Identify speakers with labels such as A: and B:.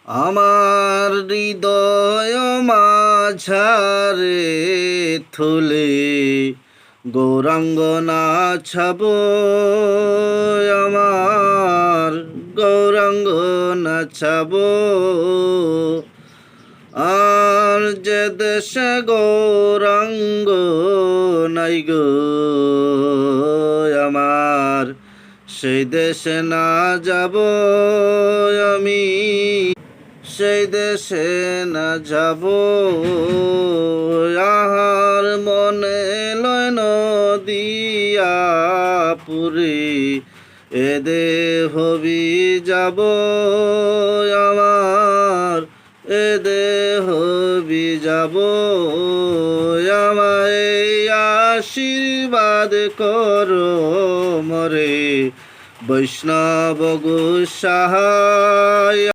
A: আমার হৃদয় মাঝারে থলে গৌরাঙ্গ নাছাবো, আমার গৌরাঙ্গ নাছাবো। আর যে দেশে গৌরাঙ্গ নাই গো আমার, সেই দেশে না যাব আমি, সেই দেশে না যাব। আহার মনে লয় নদিয়া পুরে, এ দেহ যাব আমার, এ দেহ যাব। আমায় আশীর্বাদ করো মরে বৈষ্ণব গোসাহায়।